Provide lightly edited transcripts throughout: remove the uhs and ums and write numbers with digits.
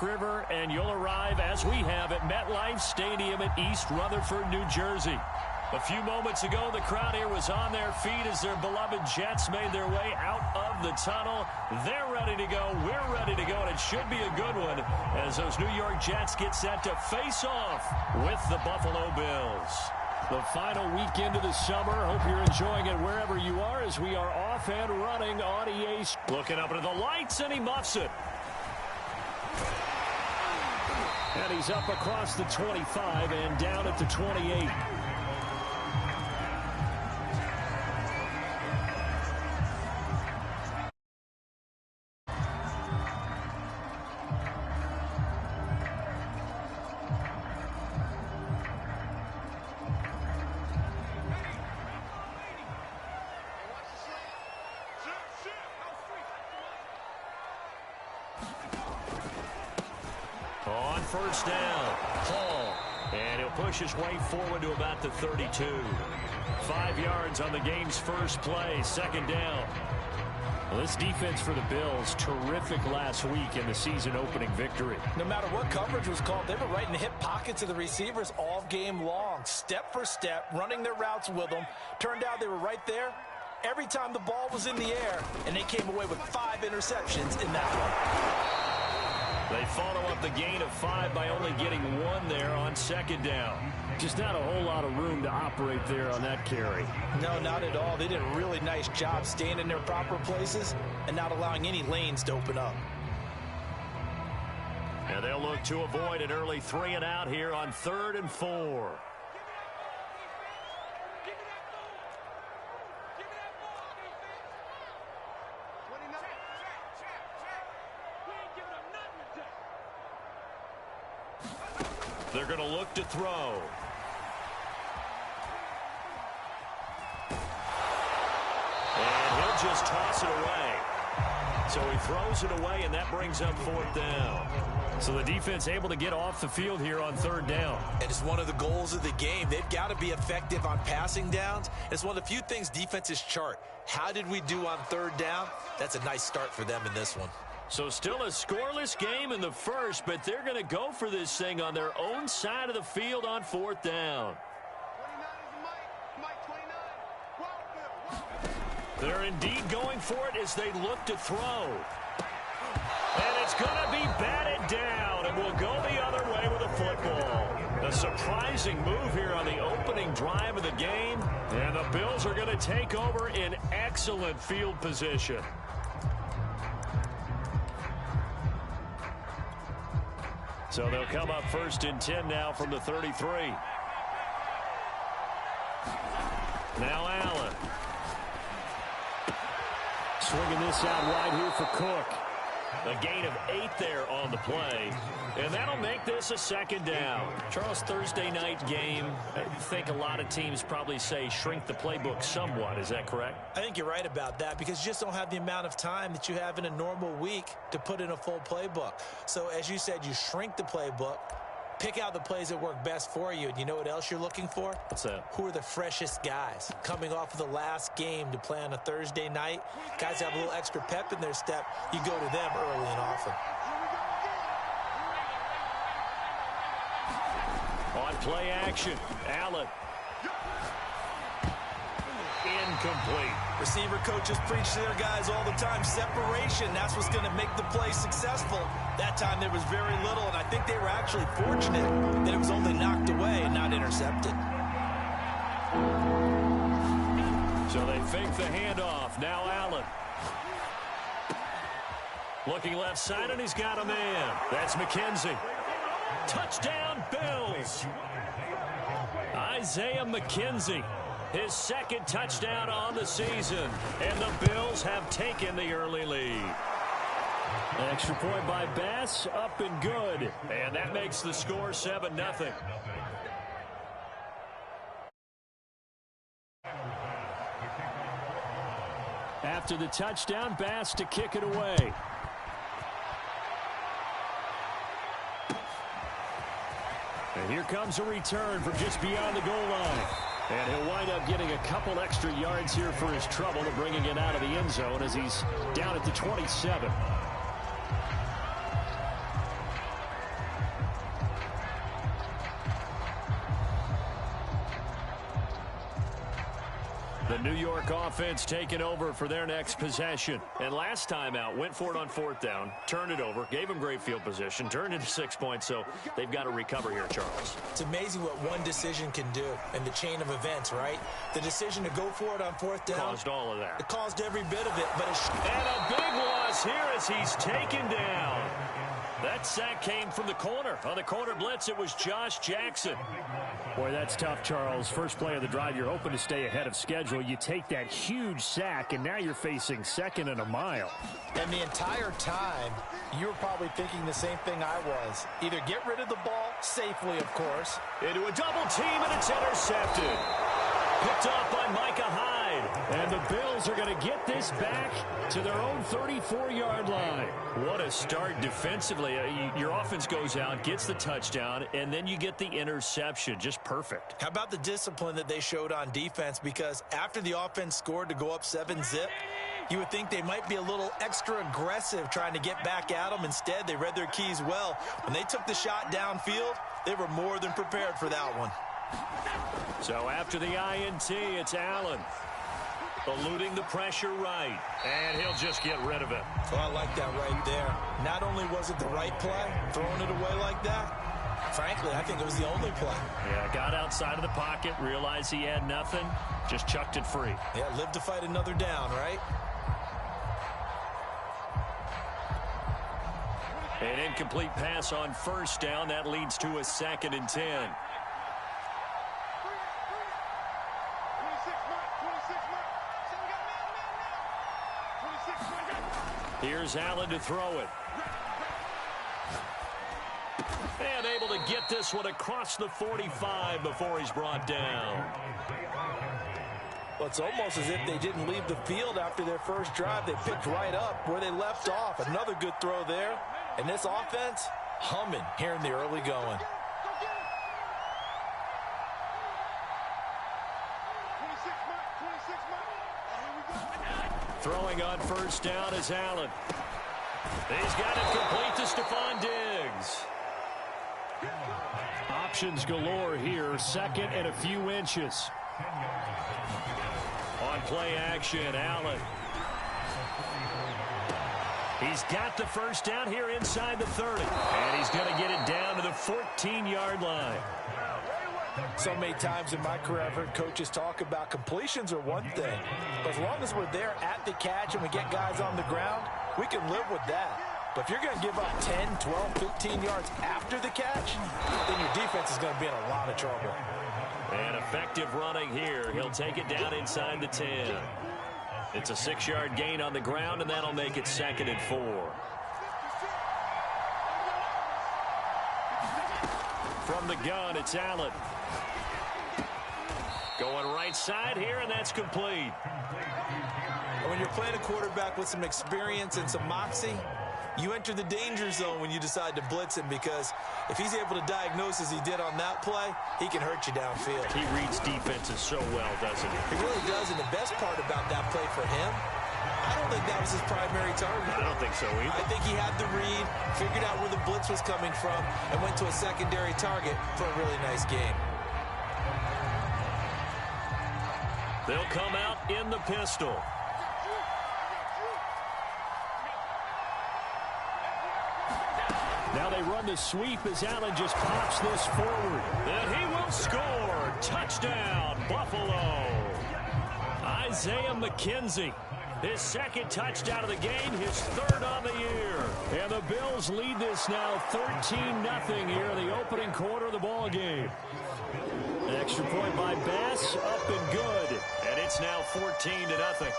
River, and you'll arrive, as we have, at MetLife Stadium in East Rutherford, New Jersey. A few moments ago, the crowd here was on their feet as their beloved Jets made their way out of the tunnel. They're ready to go. We're ready to go, and it should be a good one as those New York Jets get set to face off with the Buffalo Bills. The final weekend of the summer. Hope you're enjoying it wherever you are as we are off and running on EA. Looking up into the lights, and he muffs it. And he's up across the 25 and down at the 28. On first down, Hall, and he'll push his way forward to about the 32. 5 yards on the game's first play, second down. Well, this defense for the Bills, terrific last week in the season-opening victory. No matter what coverage was called, they were right in the hip pockets of the receivers all game long, step for step, running their routes with them. Turned out they were right there every time the ball was in the air, and they came away with 5 interceptions in that one. They follow up the gain of 5 by only getting 1 there on second down. Just not a whole lot of room to operate there on that carry. No, not at all. They did a really nice job staying in their proper places and not allowing any lanes to open up. And they'll look to avoid an early 3 and out here on 3rd and 4. They're going to look to throw. And he'll just toss it away. So he throws it away, and that brings up 4th down. So the defense able to get off the field here on 3rd down. And it's one of the goals of the game. They've got to be effective on passing downs. It's one of the few things defenses chart. How did we do on 3rd down? That's a nice start for them in this one. So still a scoreless game in the first, but they're going to go for this thing on their own side of the field on 4th down. They're indeed going for it as they look to throw. And it's going to be batted down, and will go the other way with a football. A surprising move here on the opening drive of the game, and the Bills are going to take over in excellent field position. So they'll come up 1st and 10 now from the 33. Now Allen. Swinging this out wide here for Cook. A gain of 8 there on the play. And that'll make this a 2nd down. Charles, Thursday night game, I think a lot of teams probably say shrink the playbook somewhat. Is that correct? I think you're right about that because you just don't have the amount of time that you have in a normal week to put in a full playbook. So as you said, you shrink the playbook, pick out the plays that work best for you. And you know what else you're looking for? What's that? Who are the freshest guys coming off of the last game to play on a Thursday night? Guys have a little extra pep in their step. You go to them early and often. On play action, Allen. Incomplete. Receiver coaches preach to their guys all the time. Separation, that's what's going to make the play successful. That time there was very little, and I think they were actually fortunate that it was only knocked away and not intercepted. So they fake the handoff. Now Allen. Looking left side, and he's got a man. That's McKenzie. Touchdown, Bills. Isaiah McKenzie, his 2nd touchdown on the season. And the Bills have taken the early lead. An extra point by Bass, up and good. And that makes the score 7-0. After the touchdown, Bass to kick it away. And here comes a return from just beyond the goal line. And he'll wind up getting a couple extra yards here for his trouble to bringing it out of the end zone as he's down at the 27. The New York offense taking over for their next possession. And last time out, went for it on fourth down, turned it over, gave them great field position, turned into 6 points, so they've got to recover here, Charles. It's amazing what one decision can do in the chain of events, right? The decision to go for it on fourth down. Caused all of that. It caused every bit of it, but it's... And a big loss here as he's taken down. That sack came from the corner. On the corner blitz, it was Josh Jackson. Boy, that's tough, Charles. First play of the drive, you're hoping to stay ahead of schedule. You take that huge sack, and now you're facing second and a mile. And the entire time, you were probably thinking the same thing I was. Either get rid of the ball, safely, of course. Into a double team, and it's intercepted. Picked off by Micah Hyde. And the Bills are going to get this back to their own 34-yard line. What a start defensively. Your offense goes out, gets the touchdown, and then you get the interception. Just perfect. How about the discipline that they showed on defense? Because after the offense scored to go up 7-zip, you would think they might be a little extra aggressive trying to get back at them. Instead, they read their keys well. When they took the shot downfield, they were more than prepared for that one. So after the INT, it's Allen. Eluding the pressure right. And he'll just get rid of it. Oh, I like that right there. Not only was it the right play, throwing it away like that, frankly, I think it was the only play. Yeah, got outside of the pocket, realized he had nothing, just chucked it free. Yeah, live to fight another down, right? An incomplete pass on first down. That leads to a 2nd and 10. Here's Allen to throw it. And able to get this one across the 45 before he's brought down. Well, it's almost as if they didn't leave the field after their first drive. They picked right up where they left off. Another good throw there. And this offense, humming here in the early going. Throwing on first down is Allen. He's got it complete to Stephon Diggs. Options galore here. Second and a few inches. On play action, Allen. He's got the first down here inside the 30. And he's going to get it down to the 14-yard line. So many times in my career, I've heard coaches talk about completions are one thing. But as long as we're there at the catch and we get guys on the ground, we can live with that. But if you're going to give up 10, 12, 15 yards after the catch, then your defense is going to be in a lot of trouble. And effective running here. He'll take it down inside the 10. It's a 6-yard gain on the ground, and that'll make it 2nd and 4. From the gun, it's Allen. Going right side here, and that's complete. When you're playing a quarterback with some experience and some moxie, you enter the danger zone when you decide to blitz him, because if he's able to diagnose as he did on that play, he can hurt you downfield. He reads defenses so well, doesn't he? He really does, and the best part about that play for him, I don't think that was his primary target. I don't think so either. I think he had the read, figured out where the blitz was coming from, and went to a secondary target for a really nice game. They'll come out in the pistol. Now they run the sweep as Allen just pops this forward. And he will score. Touchdown, Buffalo. Isaiah McKenzie. His 2nd touchdown of the game, his 3rd on the year. And the Bills lead this now 13-0 here in the opening quarter of the ball game. An extra point by Bass, up and good. And it's now 14-0.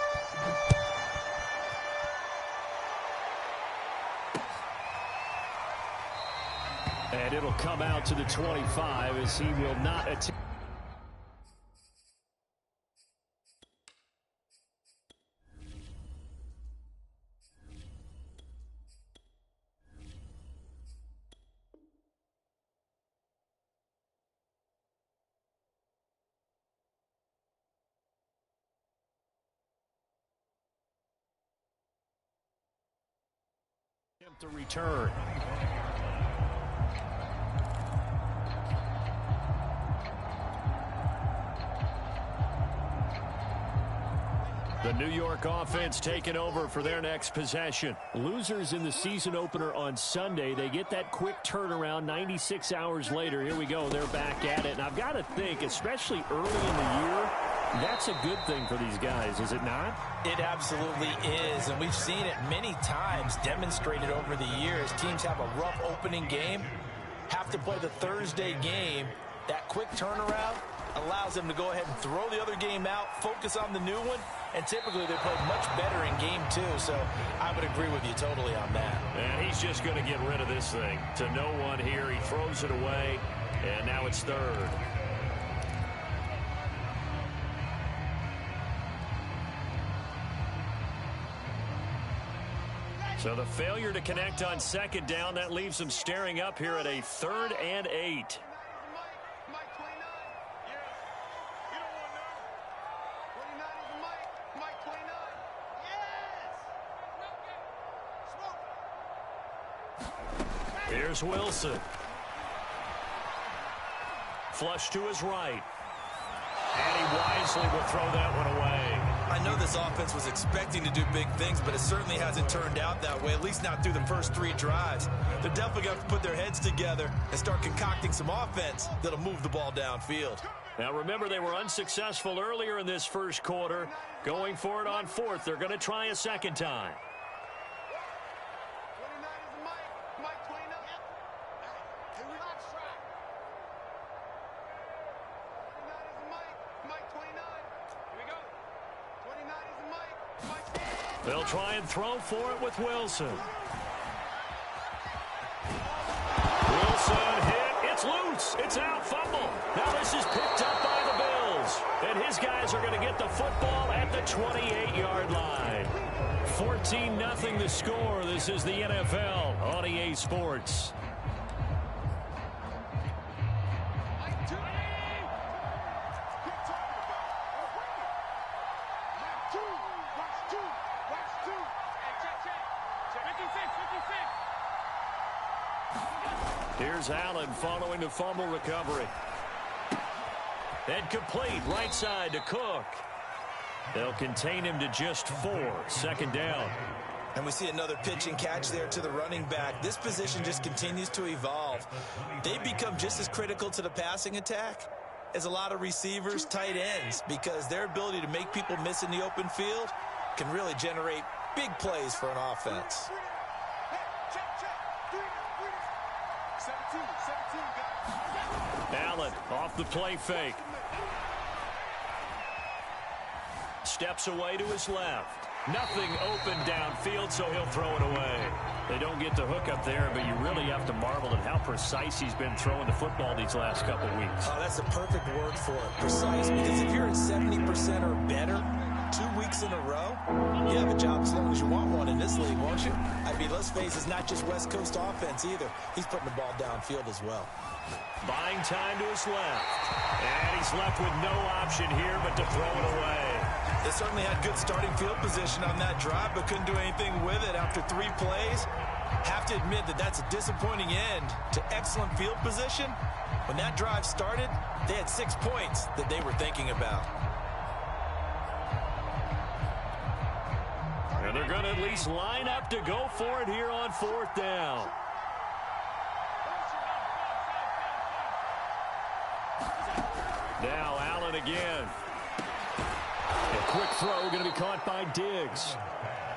And it'll come out to the 25 as he will not attempt. To return. The New York offense taking over for their next possession. Losers in the season opener on Sunday. They get that quick turnaround 96 hours later. Here we go. They're back at it. And I've got to think, especially early in the year, that's a good thing for these guys, is it not? It absolutely is, and we've seen it many times demonstrated over the years. Teams have a rough opening game, have to play the Thursday game. That quick turnaround allows them to go ahead and throw the other game out, focus on the new one, and typically they play much better in game 2, so I would agree with you totally on that. And he's just going to get rid of this thing. To no one here, he throws it away, and now it's third. So the failure to connect on second down, that leaves them staring up here at a 3rd and 8. Here's Wilson. Flush to his right. And he wisely will throw that one away. I know this offense was expecting to do big things, but it certainly hasn't turned out that way, at least not through the first 3 drives. They're definitely going to put their heads together and start concocting some offense that'll move the ball downfield. Now remember, they were unsuccessful earlier in this first quarter. Going for it on 4th. They're going to try a second time. They'll try and throw for it with Wilson. Wilson hit. It's loose. It's out. Fumble. Now this is picked up by the Bills. And his guys are going to get the football at the 28-yard line. 14-0 the score. This is the NFL on EA Sports. Here's Allen following the fumble recovery. And complete right side to Cook. They'll contain him to just 4. 2nd down. And we see another pitch and catch there to the running back. This position just continues to evolve. They become just as critical to the passing attack as a lot of receivers, tight ends, because their ability to make people miss in the open field can really generate big plays for an offense. Allen off the play fake. Steps away to his left. Nothing open downfield, so he'll throw it away. They don't get the hook up there, but you really have to marvel at how precise he's been throwing the football these last couple weeks. Oh, that's a perfect word for it, precise, because if you're at 70% or better 2 weeks in a row, you have a job as long as you want one in this league, won't you? I mean, let's face it, it's not just West Coast offense either. He's putting the ball downfield as well. Buying time to his left. And he's left with no option here but to throw it away. They certainly had good starting field position on that drive, but couldn't do anything with it after 3 plays. Have to admit that that's a disappointing end to excellent field position. When that drive started, they had 6 points that they were thinking about. And they're going to at least line up to go for it here on 4th down. Now Allen again. A quick throw going to be caught by Diggs.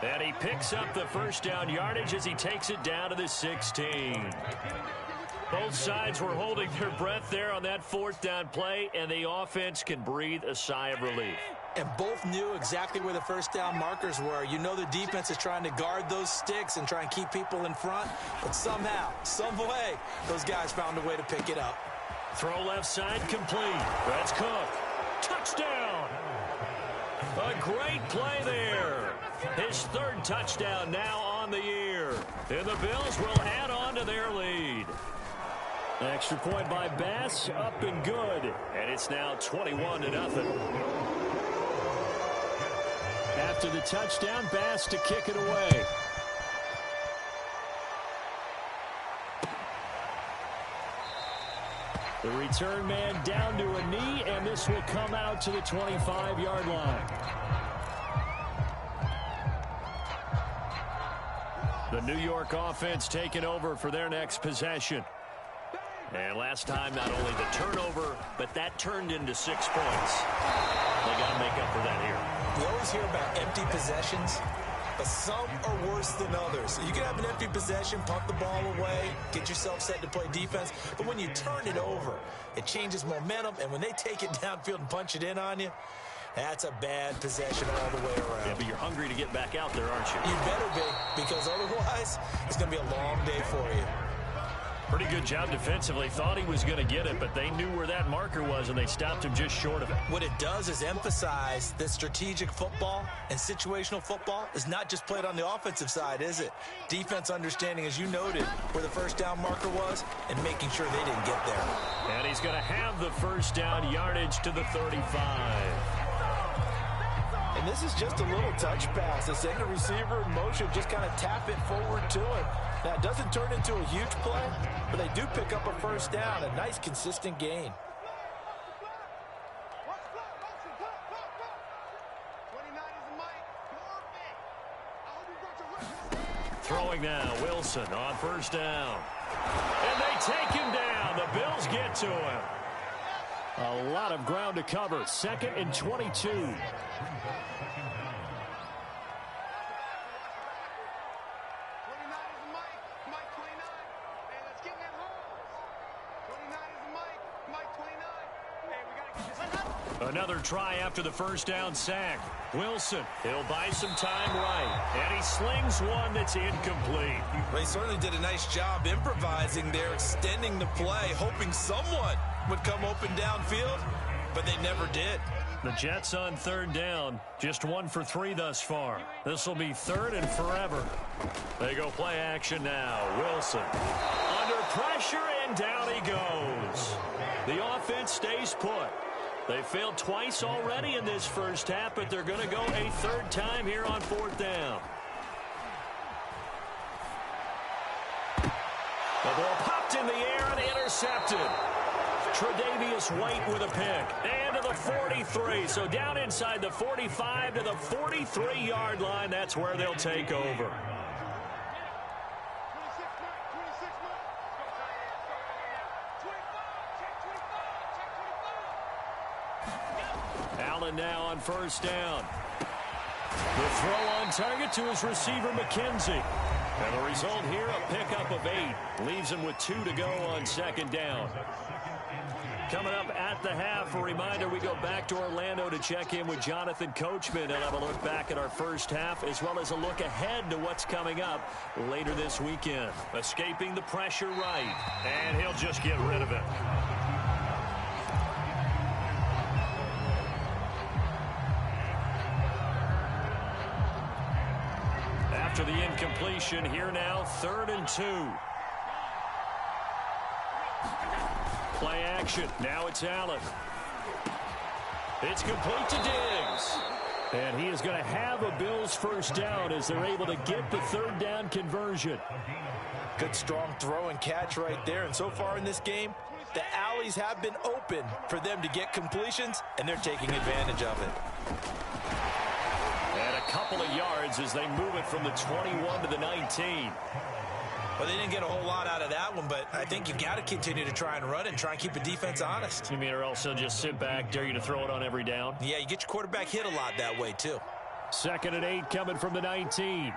And he picks up the first down yardage as he takes it down to the 16. Both sides were holding their breath there on that 4th down play, and the offense can breathe a sigh of relief. And both knew exactly where the first down markers were. You know the defense is trying to guard those sticks and try and keep people in front, but somehow, some way, those guys found a way to pick it up. Throw left side complete. That's Cook. Touchdown! A great play there. His 3rd touchdown now on the year. And the Bills will add on to their lead. Extra point by Bass, up and good. And it's now 21-0. After the touchdown, Bass to kick it away. The return man down to a knee, and this will come out to the 25-yard line. The New York offense taking over for their next possession. And last time, not only the turnover, but that turned into 6 points. They got to make up for that here. We always hear about empty possessions, but some are worse than others. You can have an empty possession, pump the ball away, get yourself set to play defense, but when you turn it over, it changes momentum, and when they take it downfield and punch it in on you, that's a bad possession all the way around. Yeah, but you're hungry to get back out there, aren't you? You better be, because otherwise, it's going to be a long day for you. Pretty good job defensively. Thought he was going to get it, but they knew where that marker was, and they stopped him just short of it. What it does is emphasize that strategic football and situational football is not just played on the offensive side, is it? Defense understanding, as you noted, where the first down marker was and making sure they didn't get there. And he's going to have the first down, yardage to the 35. And this is just a little touch pass. They send the receiver in motion, just kind of tap it forward to him. Now, it doesn't turn into a huge play, but they do pick up a first down, a nice, consistent gain. Throwing now, Wilson on first down. And they take him down. The Bills get to him. A lot of ground to cover. 2nd and 22. Another try after the first down sack. Wilson, he'll buy some time right. And he slings one that's incomplete. Well, he certainly did a nice job improvising there, extending the play, hoping someone would come open downfield, but they never did. The Jets on 3rd down, just 1 for 3 thus far. This will be 3rd and forever. They go play action now. Wilson under pressure, and down he goes. The offense stays put. They failed twice already in this first half, but they're going to go a 3rd time here on 4th down. The ball popped in the air and intercepted. Tre'Davious White with a pick. And to the 43. So down inside the 45 to the 43-yard line. That's where they'll take over. Allen now on first down. The throw on target to his receiver, McKenzie. And the result here, a pickup of 8. Leaves him with 2 to go on 2nd down. Coming up at the half, a reminder, we go back to Orlando to check in with Jonathan Coachman and have a look back at our first half, as well as a look ahead to what's coming up later this weekend. Escaping the pressure right, and he'll just get rid of it. After the incompletion, here now, 3rd and 2. Play action. Now it's Allen. It's complete to Diggs. And he is going to have a Bills first down as they're able to get the 3rd down conversion. Good, strong throw and catch right there. And so far in this game, the alleys have been open for them to get completions, and they're taking advantage of it. And a couple of yards as they move it from the 21 to the 19. Well, they didn't get a whole lot out of that one, but I think you've got to continue to try and run and try and keep the defense honest. You mean or else they'll just sit back, dare you to throw it on every down? Yeah, you get your quarterback hit a lot that way, too. 2nd and 8 coming from the 19.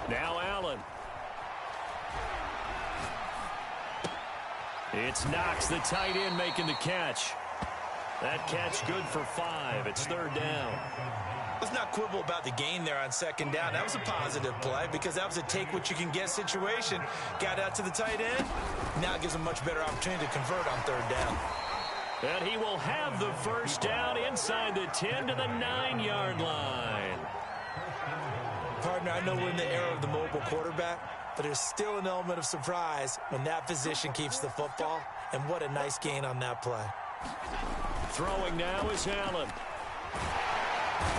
Now Allen. It's Knox, the tight end, making the catch. That catch good for 5. It's 3rd down. Let's not quibble about the gain there on 2nd down. That was a positive play because that was a take-what-you-can-get situation. Got out to the tight end. Now it gives him a much better opportunity to convert on 3rd down. And he will have the first down inside the 10 to the 9-yard line. Partner, I know we're in the era of the mobile quarterback, but there's still an element of surprise when that position keeps the football, and what a nice gain on that play. Throwing now is Allen.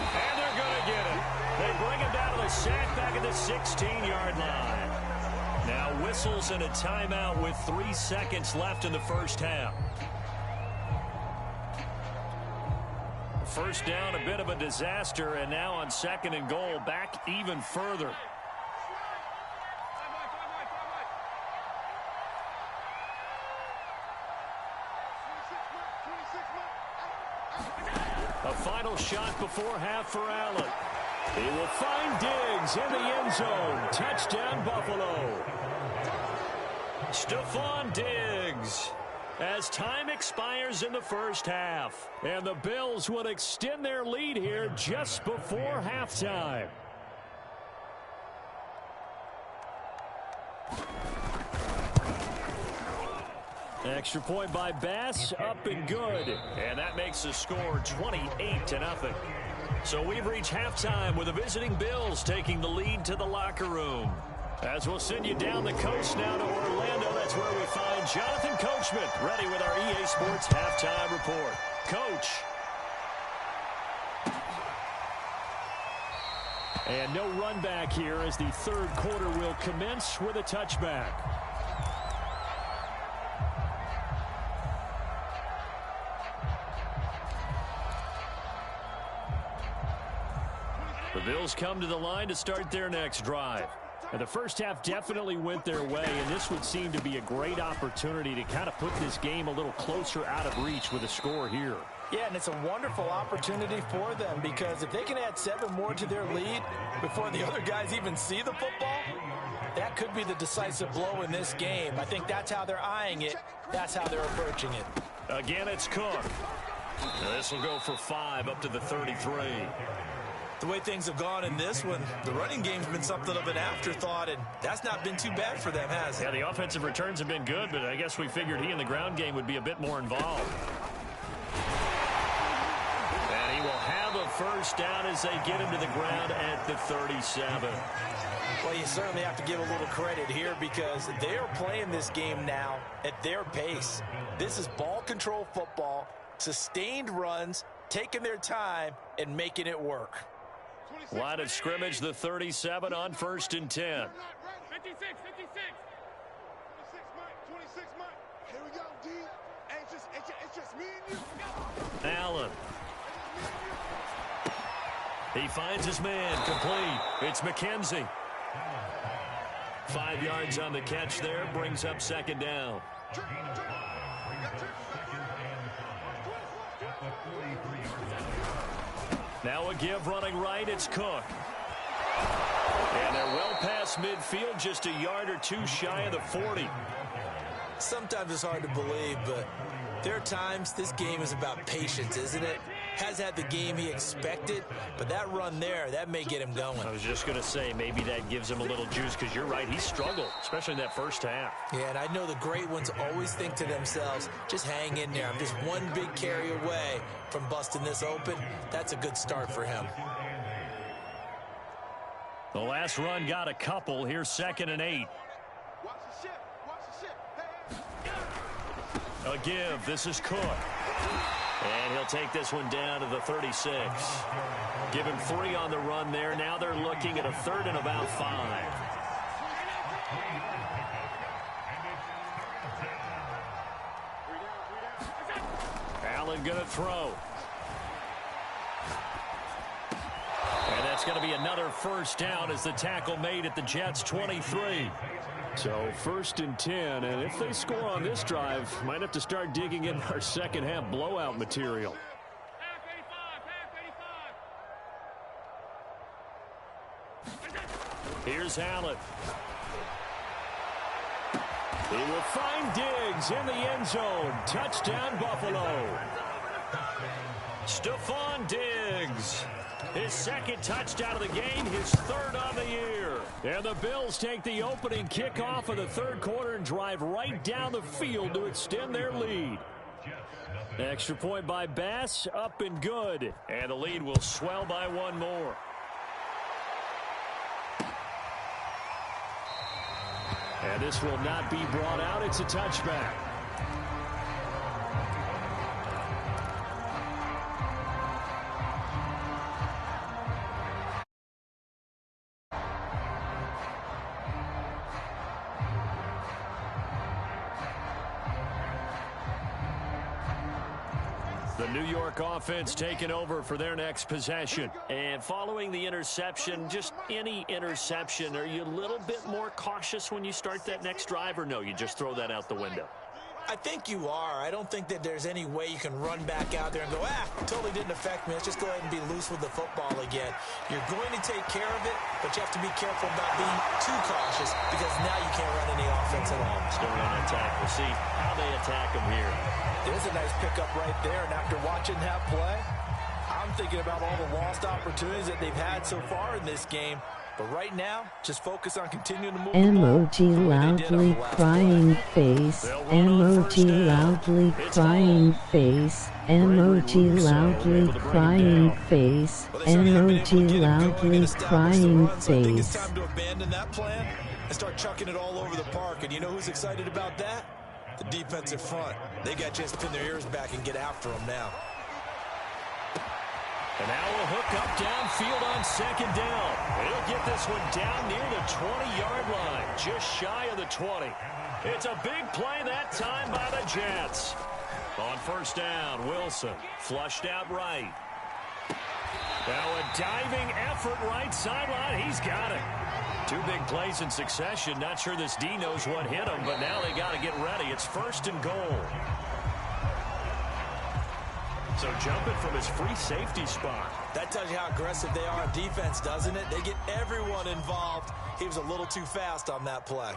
And they're going to get it. They bring him down to the sack back at the 16-yard line. Now whistles and a timeout with 3 seconds left in the first half. First down, a bit of a disaster, and now on 2nd and goal, back even further. A final shot before half for Allen. He will find Diggs in the end zone. Touchdown, Buffalo. Stephon Diggs. As time expires in the first half. And the Bills will extend their lead here just before halftime. Extra point by Bass, up and good. And that makes the score 28-0. So we've reached halftime with the visiting Bills taking the lead to the locker room. As we'll send you down the coast now to Orlando, that's where we find Jonathan Coachman, ready with our EA Sports Halftime Report. Coach. And no run back here as the third quarter will commence with a touchback. The Bills come to the line to start their next drive. And the first half definitely went their way, and this would seem to be a great opportunity to kind of put this game a little closer out of reach with a score here. Yeah, and it's a wonderful opportunity for them because if they can add 7 more to their lead before the other guys even see the football, that could be the decisive blow in this game. I think that's how they're eyeing it. That's how they're approaching it. Again, it's Cook. This will go for 5 up to the 33. The way things have gone in this one, the running game's been something of an afterthought, and that's not been too bad for them, has it? Yeah, the offensive returns have been good, but I guess we figured he in the ground game would be a bit more involved. And he will have a first down as they get him to the ground at the 37. Well, you certainly have to give a little credit here because they are playing this game now at their pace. This is ball control football, sustained runs, taking their time, and making it work. Line of scrimmage, the 37 on 1st and 10. 56. 26, Mike. Here we go, D. It's just me and you. Allen. He finds his man, complete. It's McKenzie. 5 yards on the catch there, brings up 2nd down. Now a give running right, it's Cook. And they're well past midfield, just a yard or 2 shy of the 40. Sometimes it's hard to believe, but there are times this game is about patience, isn't it? Has had the game he expected, but that run there, that may get him going. I was just going to say, maybe that gives him a little juice, because you're right, he struggled, especially in that first half. Yeah, and I know the great ones always think to themselves, just hang in there. I'm just one big carry away from busting this open. That's a good start for him. The last run got a couple. Here's 2nd and 8. Watch the ship. Hey. A give. This is Cook. And he'll take this one down to the 36. Give him 3 on the run there. Now they're looking at a 3rd and about 5. Allen going to throw. And that's going to be another first down as the tackle made at the Jets' 23. So 1st and 10, and if they score on this drive, might have to start digging in our second half blowout material. Here's Allen. He will find Diggs in the end zone. Touchdown, Buffalo. Stephon Diggs. His 2nd touchdown of the game, his 3rd on the year. And the Bills take the opening kickoff of the 3rd quarter and drive right down the field to extend their lead. Extra point by Bass, up and good. And the lead will swell by 1 more. And this will not be brought out. It's a touchback. The New York offense taking over for their next possession. And following the interception, just any interception, are you a little bit more cautious when you start that next drive, or no, you just throw that out the window? I think you are. I don't think that there's any way you can run back out there and go, totally didn't affect me. Let's just go ahead and be loose with the football again. You're going to take care of it, but you have to be careful about being too cautious because now you can't run any offense at all. Still run an attack. We'll see how they attack them here. There's a nice pickup right there, and after watching that play, I'm thinking about all the lost opportunities that they've had so far in this game. But right now, just focus on continuing to move Emoji loudly crying face. Emoji loudly crying face. Emoji loudly crying face. Emoji loudly crying face. It's time to abandon that plan and start chucking it all over the park. And you know who's excited about that? The defensive front. They got a chance to pin their ears back and get after them now. And now a hook up downfield on second down. He'll get this one down near the 20-yard line, just shy of the 20. It's a big play that time by the Jets. On first down, Wilson flushed out right. Now a diving effort right sideline. He's got it. Two big plays in succession. Not sure this D knows what hit him, but now they got to get ready. It's first and goal. So jumping from his free safety spot. That tells you how aggressive they are on defense, doesn't it? They get everyone involved. He was a little too fast on that play.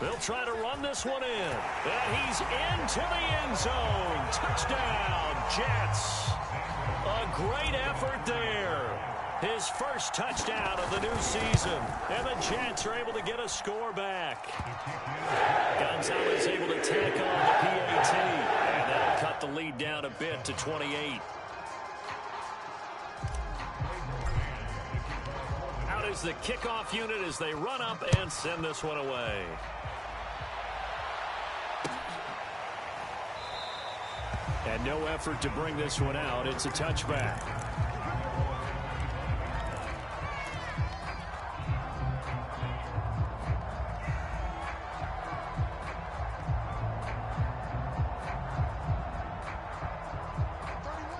They'll try to run this one in. And he's into the end zone. Touchdown, Jets. A great effort there. His first touchdown of the new season. And the Jets are able to get a score back. Gonzalez able to tack on the PAT. And that'll cut the lead down a bit to 28. Out is the kickoff unit as they run up and send this one away. And no effort to bring this one out. It's a touchback.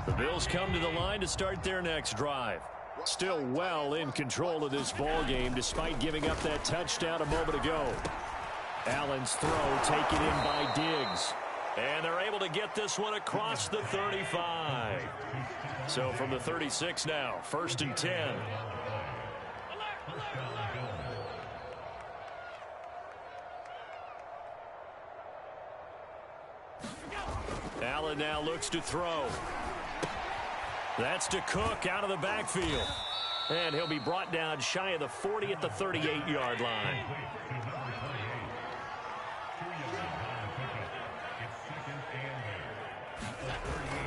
The Bills come to the line to start their next drive. Still well in control of this ball game despite giving up that touchdown a moment ago. Allen's throw taken in by Diggs. And they're able to get this one across the 35. So from the 36 now, first and 10. Allen now looks to throw. That's to Cook out of the backfield. And he'll be brought down shy of the 40 at the 38-yard line.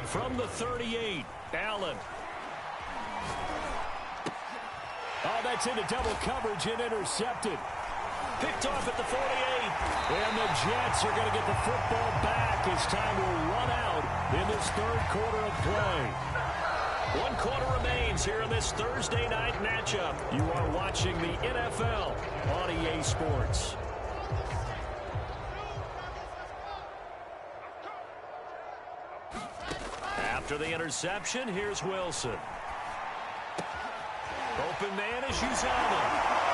From the 38, Allen. Oh, that's into double coverage and intercepted. Picked off at the 48. And the Jets are going to get the football back as time will run out in this third quarter of play. 1 quarter remains here in this Thursday night matchup. You are watching the NFL on EA Sports. After the interception, here's Wilson. Open man is Uzama.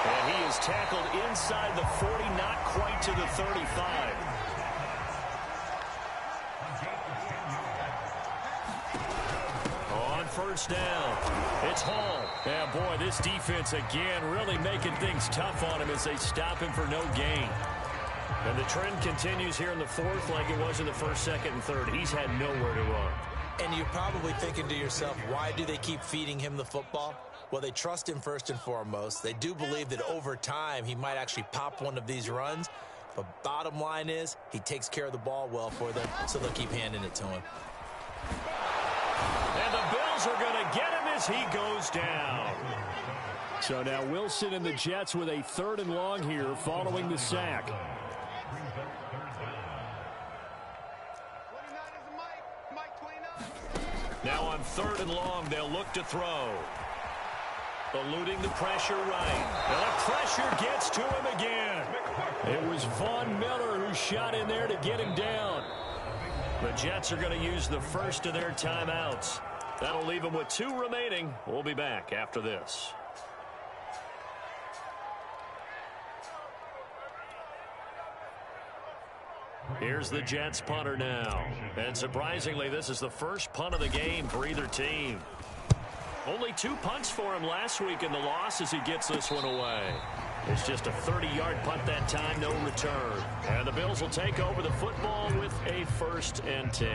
And he is tackled inside the 40, not quite to the 35. On first down, it's Hall. Yeah, boy, this defense again really making things tough on him as they stop him for no gain. And the trend continues here in the fourth like it was in the first, second, and third. He's had nowhere to run. And you're probably thinking to yourself, why do they keep feeding him the football? Well, they trust him first and foremost. They do believe that over time he might actually pop one of these runs. But bottom line is he takes care of the ball well for them, so they'll keep handing it to him. And the Bills are going to get him as he goes down. So now Wilson and the Jets with a third and long here following the sack. Now on third and long, they'll look to throw. Eluding the pressure right. And the pressure gets to him again. It was Von Miller who shot in there to get him down. The Jets are going to use the first of their timeouts. That'll leave them with 2 remaining. We'll be back after this. Here's the Jets punter now. And surprisingly, this is the first punt of the game for either team. Only 2 punts for him last week in the loss as he gets this one away. It's just a 30-yard punt that time, no return. And the Bills will take over the football with a 1st and 10.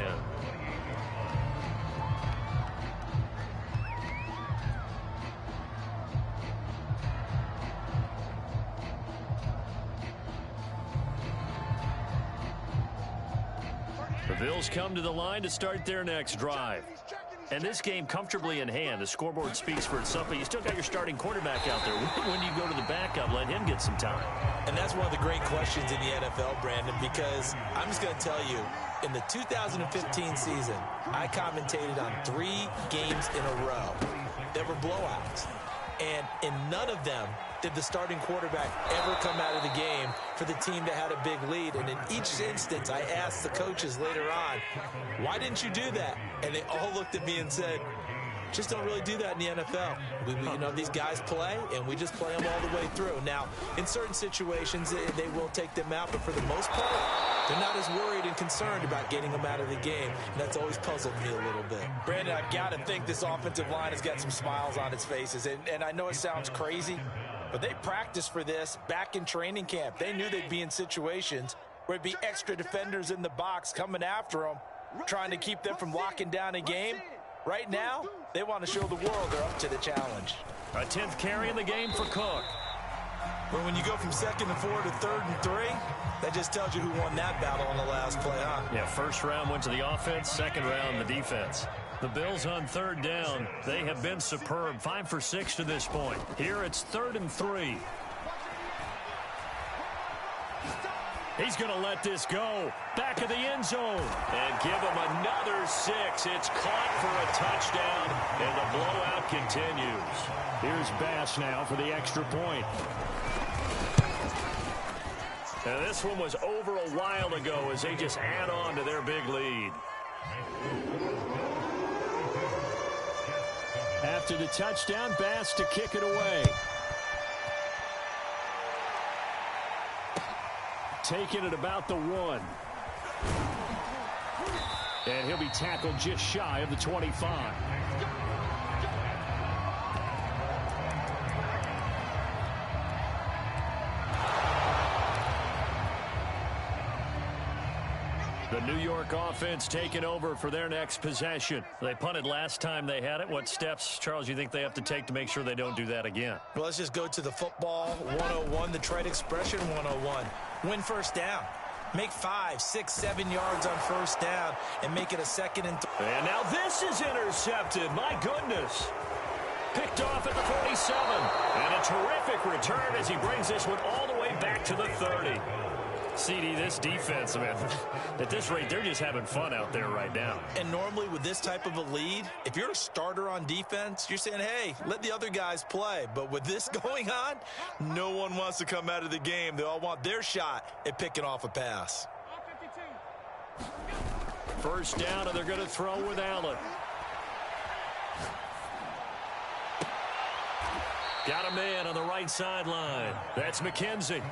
The Bills come to the line to start their next drive. And this game comfortably in hand. The scoreboard speaks for itself, but you still got your starting quarterback out there. When do you go to the backup, let him get some time? And that's one of the great questions in the NFL, Brandon, because I'm just going to tell you, in the 2015 season, I commentated on 3 games in a row that were blowouts. And in none of them did the starting quarterback ever come out of the game for the team that had a big lead. And in each instance, I asked the coaches later on, why didn't you do that? And they all looked at me and said, just don't really do that in the NFL. You know, these guys play, and we just play them all the way through. Now, in certain situations, they will take them out, but for the most part, they're not as worried and concerned about getting them out of the game, and that's always puzzled me a little bit. Brandon, I've got to think this offensive line has got some smiles on its faces, and I know it sounds crazy, but they practiced for this back in training camp. They knew they'd be in situations where it'd be extra defenders in the box coming after them, trying to keep them from locking down a game. Right now, they want to show the world they're up to the challenge. A 10th carry in the game for Cook. But when you go from 2nd and 4 to 3rd and 3, that just tells you who won that battle on the last play, huh? Yeah, first round went to the offense, second round the defense. The Bills on 3rd down. They have been superb, 5 for 6 to this point. Here it's 3rd and 3. He's going to let this go. Back of the end zone. And give him another 6. It's caught for a touchdown, and the blowout continues. Here's Bass now for the extra point. And this one was over a while ago as they just add on to their big lead. After the touchdown, Bass to kick it away. Taking it about the 1. And he'll be tackled just shy of the 25. The New York offense taking over for their next possession. They punted last time they had it. What steps, Charles, you think they have to take to make sure they don't do that again? Well, let's just go to the football 101, the trade expression 101. Win first down. Make 5, 6, 7 yards on first down and make it a 2nd and 3. And now this is intercepted. My goodness. Picked off at the 47. And a terrific return as he brings this one all the way back to the 30. CD, this defense, man, at this rate, they're just having fun out there right now. And normally with this type of a lead, if you're a starter on defense, you're saying, hey, let the other guys play. But with this going on, no one wants to come out of the game. They all want their shot at picking off a pass. First down, and they're going to throw with Allen. Got a man on the right sideline. That's McKenzie.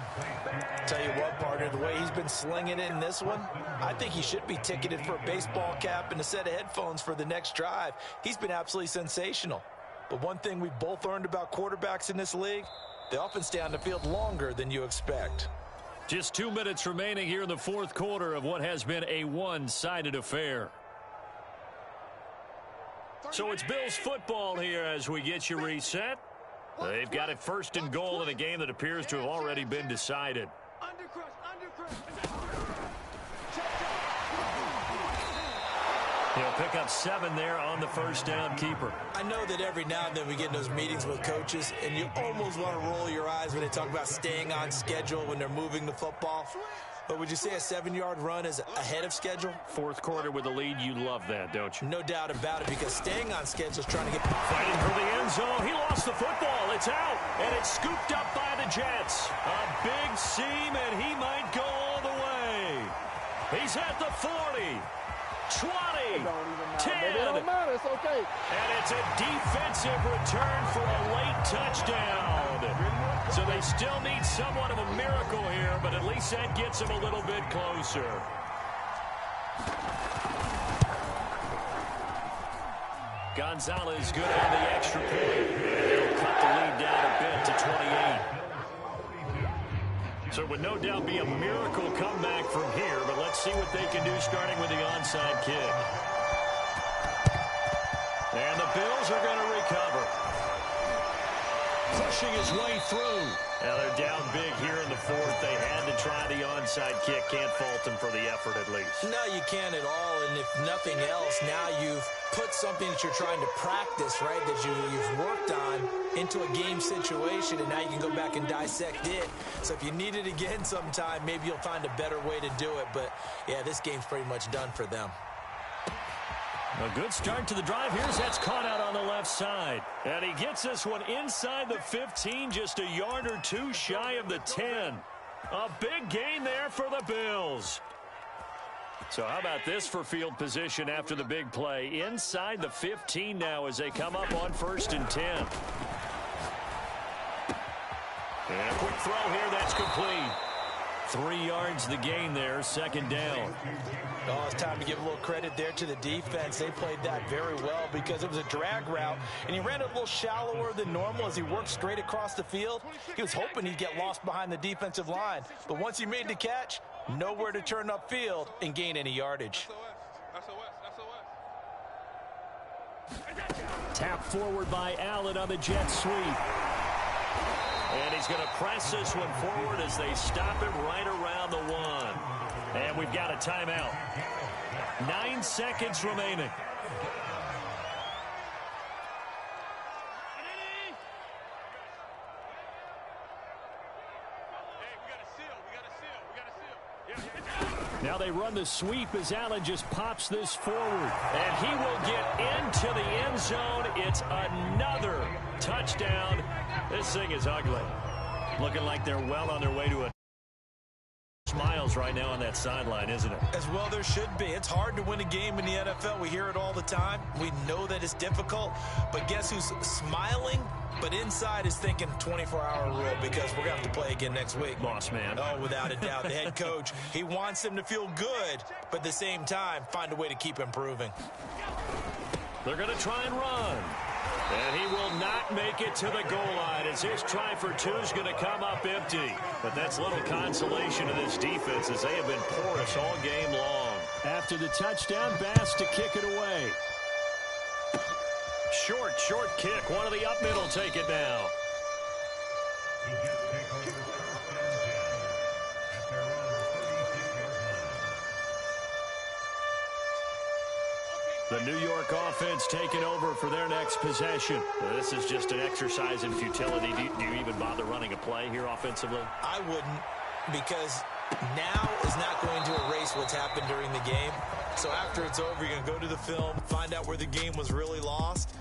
Tell you what, partner, the way he's been slinging it in this one, I think he should be ticketed for a baseball cap and a set of headphones for the next drive. He's been absolutely sensational. But one thing we've both learned about quarterbacks in this league, they often stay on the field longer than you expect. Just 2 minutes remaining here in the 4th quarter of what has been a one-sided affair. So it's Bills football here as we get you reset. They've got it 1st and goal in a game that appears to have already been decided. He'll pick up 7 there on the first down keeper. I know that every now and then we get in those meetings with coaches, and you almost want to roll your eyes when they talk about staying on schedule when they're moving the football. But would you say a 7-yard run is ahead of schedule? 4th quarter with the lead, you love that, don't you? No doubt about it, because staying on schedule is trying to get... Fighting for the end zone. He lost the football. It's out, and it's scooped up by the Jets. A big seam, and he might go all the way. He's at the 40. 20, 10. It don't matter. It's okay. And it's a defensive return for a late touchdown. So they still need somewhat of a miracle here, but at least that gets them a little bit closer. Gonzalez good on the extra point. And it'll cut the lead down a bit to 28. So it would no doubt be a miracle comeback from here, but let's see what they can do starting with the onside kick. And the Bills are going to recover. Pushing his way through. Now they're down big here in the fourth. They had to try the onside kick. Can't fault them for the effort at least. No, you can't at all. And if nothing else, now you've put something that you're trying to practice, right, that you've worked on into a game situation, and now you can go back and dissect it. So if you need it again sometime, maybe you'll find a better way to do it. But, yeah, this game's pretty much done for them. A good start to the drive. Here's that's caught out on the left side. And he gets this one inside the 15, just a yard or two shy of the 10. A big gain there for the Bills. So how about this for field position after the big play? Inside the 15 now as they come up on 1st and 10. And a quick throw here. That's complete. 3 yards the gain there, 2nd down. Oh, it's time to give a little credit there to the defense. They played that very well because it was a drag route, and he ran it a little shallower than normal as he worked straight across the field. He was hoping he'd get lost behind the defensive line, but once he made the catch, nowhere to turn upfield and gain any yardage. Tap forward by Allen on the jet sweep. And he's going to press this one forward as they stop him right around the 1. And we've got a timeout. 9 seconds remaining. Now they run the sweep as Allen just pops this forward. And he will get into the end zone. It's another touchdown. This thing is ugly. Looking like they're well on their way to a smiles right now on that sideline, isn't it? As well there should be. It's hard to win a game in the NFL. We hear it all the time. We know that it's difficult. But guess who's smiling? But inside is thinking 24-hour rule because we're going to have to play again next week. Boss man. Oh, without a doubt. The head coach, he wants them to feel good, but at the same time, find a way to keep improving. They're going to try and run. And he will not make it to the goal line as his try for 2 is going to come up empty. But that's little consolation to this defense as they have been porous all game long. After the touchdown, Bass to kick it away. Short kick. One of the up middle take it now. The New York offense taking over for their next possession. This is just an exercise in futility. Do you even bother running a play here offensively? I wouldn't, because now is not going to erase what's happened during the game. So after it's over, you're going to go to the film, find out where the game was really lost,